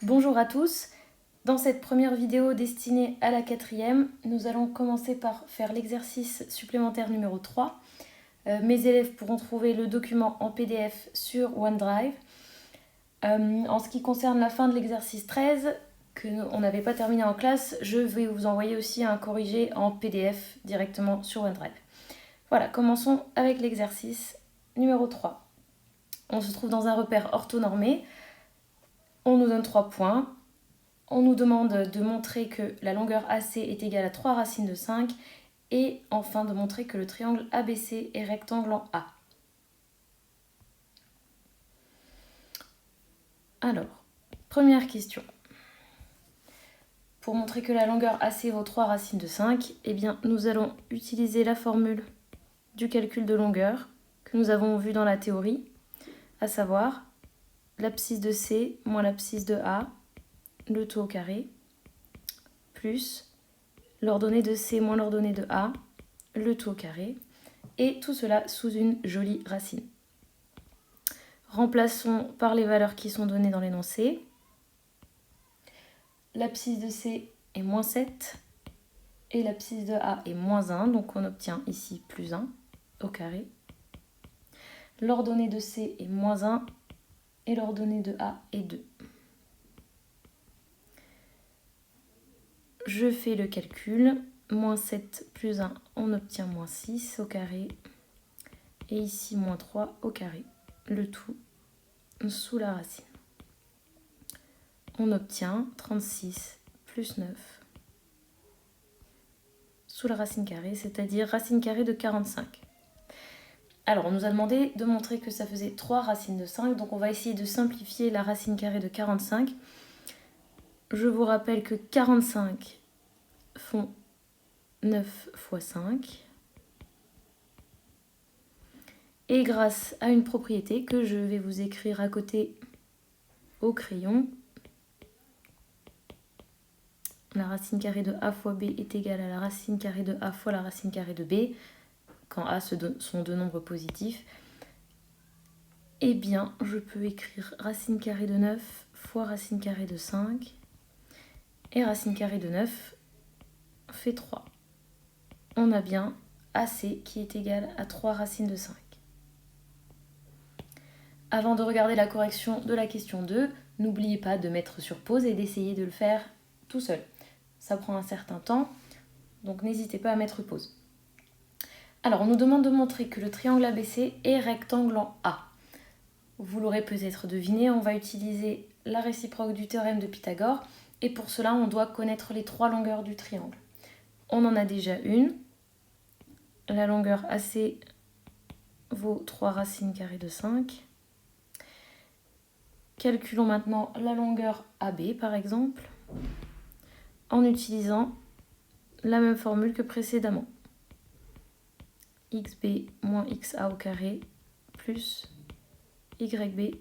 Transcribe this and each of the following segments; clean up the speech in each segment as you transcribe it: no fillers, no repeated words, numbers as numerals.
Bonjour à tous, dans cette première vidéo destinée à la quatrième, nous allons commencer par faire l'exercice supplémentaire numéro 3. Mes élèves pourront trouver le document en PDF sur OneDrive. En ce qui concerne la fin de l'exercice 13, qu'on n'avait pas terminé en classe, je vais vous envoyer aussi un corrigé en PDF directement sur OneDrive. Voilà, commençons avec l'exercice numéro 3. On se trouve dans un repère orthonormé. On nous donne 3 points. On nous demande de montrer que la longueur AC est égale à 3 racines de 5 et enfin de montrer que le triangle ABC est rectangle en A. Alors, première question. Pour montrer que la longueur AC vaut 3 racines de 5, eh bien, nous allons utiliser la formule du calcul de longueur que nous avons vu dans la théorie, à savoir l'abscisse de C moins l'abscisse de A, le tout au carré, plus l'ordonnée de C moins l'ordonnée de A, le tout au carré, et tout cela sous une jolie racine. Remplaçons par les valeurs qui sont données dans l'énoncé. L'abscisse de C est moins 7 et l'abscisse de A est moins 1, donc on obtient ici plus 1 au carré. L'ordonnée de C est moins 1 et l'ordonnée de A est 2. Je fais le calcul. Moins 7 plus 1, on obtient moins 6 au carré. Et ici, moins 3 au carré. Le tout sous la racine. On obtient 36 plus 9 sous la racine carrée, c'est-à-dire racine carrée de 45. Alors, on nous a demandé de montrer que ça faisait 3 racines de 5, donc on va essayer de simplifier la racine carrée de 45. Je vous rappelle que 45 font 9 fois 5. Et grâce à une propriété que je vais vous écrire à côté au crayon, la racine carrée de A fois B est égale à la racine carrée de A fois la racine carrée de B, quand A sont deux nombres positifs, eh bien, je peux écrire racine carrée de 9 fois racine carrée de 5, et racine carrée de 9 fait 3. On a bien AC qui est égal à 3 racines de 5. Avant de regarder la correction de la question 2, n'oubliez pas de mettre sur pause et d'essayer de le faire tout seul. Ça prend un certain temps, donc n'hésitez pas à mettre pause. Alors, on nous demande de montrer que le triangle ABC est rectangle en A. Vous l'aurez peut-être deviné, on va utiliser la réciproque du théorème de Pythagore, et pour cela, on doit connaître les 3 longueurs du triangle. On en a déjà une. La longueur AC vaut 3 racines carrées de 5. Calculons maintenant la longueur AB, par exemple, en utilisant la même formule que précédemment. XB moins XA au carré plus YB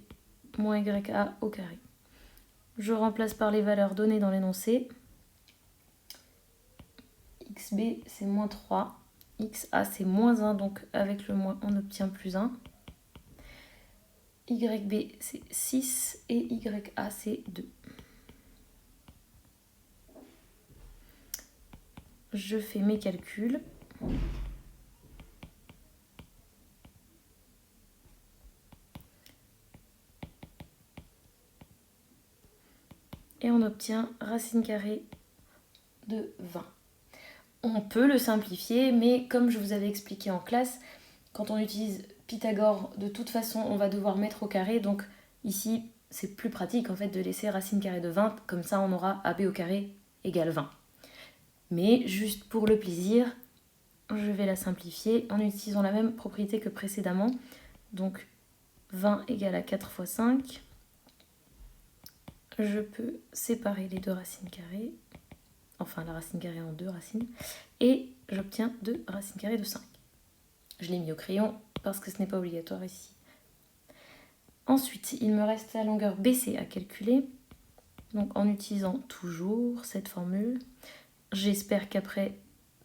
moins YA au carré. Je remplace par les valeurs données dans l'énoncé. XB c'est moins 3, XA c'est moins 1, donc avec le moins on obtient plus 1. YB c'est 6 et YA c'est 2. Je fais mes calculs. Et on obtient racine carrée de 20. On peut le simplifier, mais comme je vous avais expliqué en classe, quand on utilise Pythagore, de toute façon, on va devoir mettre au carré. Donc ici, c'est plus pratique en fait de laisser racine carrée de 20. Comme ça, on aura AB au carré égale 20. Mais juste pour le plaisir, je vais la simplifier en utilisant la même propriété que précédemment. Donc 20 égale à 4 fois 5. Je peux séparer les deux racines carrées. Enfin, la racine carrée en 2 racines. Et j'obtiens 2 racines carrées de 5. Je l'ai mis au crayon parce que ce n'est pas obligatoire ici. Ensuite, il me reste la longueur BC à calculer. Donc en utilisant toujours cette formule. J'espère qu'après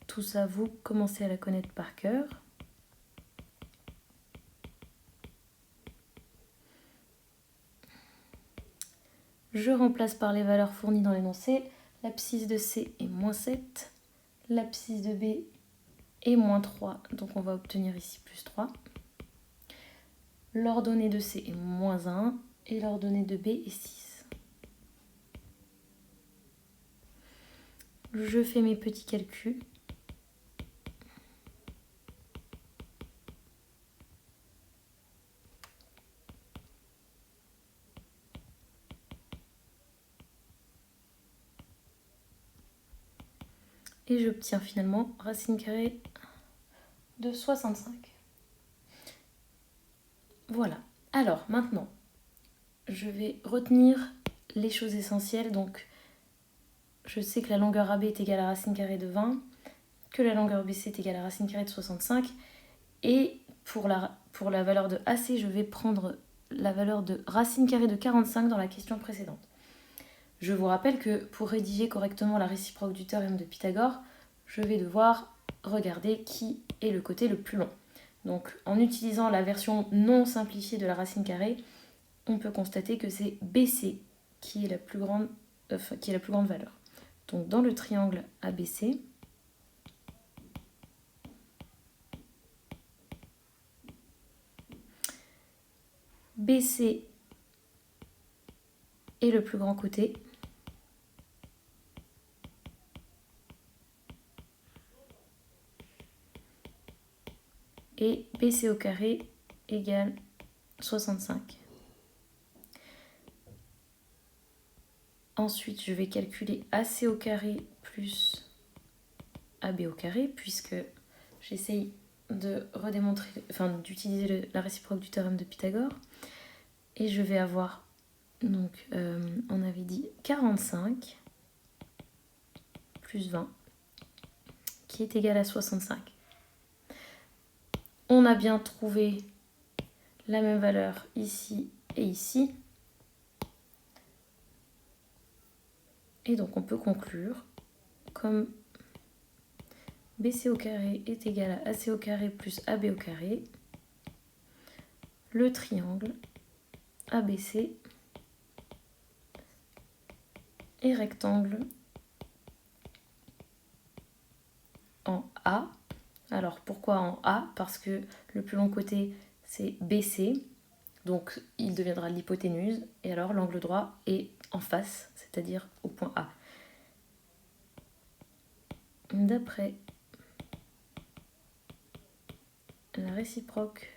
tout ça, vous commencez à la connaître par cœur. Je remplace par les valeurs fournies dans l'énoncé. L'abscisse de C est moins 7. L'abscisse de B est moins 3. Donc on va obtenir ici plus 3. L'ordonnée de C est moins 1. Et l'ordonnée de B est 6. Je fais mes petits calculs. Et j'obtiens finalement racine carrée de 65. Voilà. Alors maintenant, je vais retenir les choses essentielles. Donc, je sais que la longueur AB est égale à racine carrée de 20, que la longueur BC est égale à racine carrée de 65. Et pour la valeur de AC, je vais prendre la valeur de racine carrée de 45 dans la question précédente. Je vous rappelle que pour rédiger correctement la réciproque du théorème de Pythagore, je vais devoir regarder qui est le côté le plus long. Donc en utilisant la version non simplifiée de la racine carrée, on peut constater que c'est BC qui est la plus grande valeur. Donc dans le triangle ABC, BC est le plus grand côté. Et BC au carré égale 65. Ensuite, je vais calculer AC au carré plus AB au carré, puisque j'essaye de d'utiliser la réciproque du théorème de Pythagore. Et je vais avoir, donc, on avait dit 45 plus 20, qui est égal à 65. On a bien trouvé la même valeur ici et ici. Et donc on peut conclure comme BC au carré est égal à AC au carré plus AB au carré. Le triangle ABC est rectangle en A. Alors pourquoi en A? Parce que le plus long côté c'est BC, donc il deviendra l'hypoténuse, et alors l'angle droit est en face, c'est-à-dire au point A. D'après la réciproque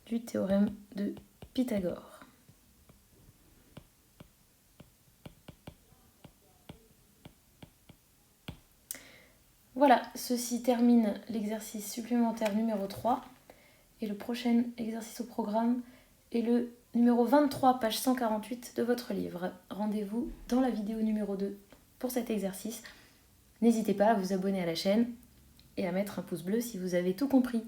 du théorème de Pythagore. Voilà, ceci termine l'exercice supplémentaire numéro 3. Et le prochain exercice au programme est le numéro 23, page 148 de votre livre. Rendez-vous dans la vidéo numéro 2 pour cet exercice. N'hésitez pas à vous abonner à la chaîne et à mettre un pouce bleu si vous avez tout compris.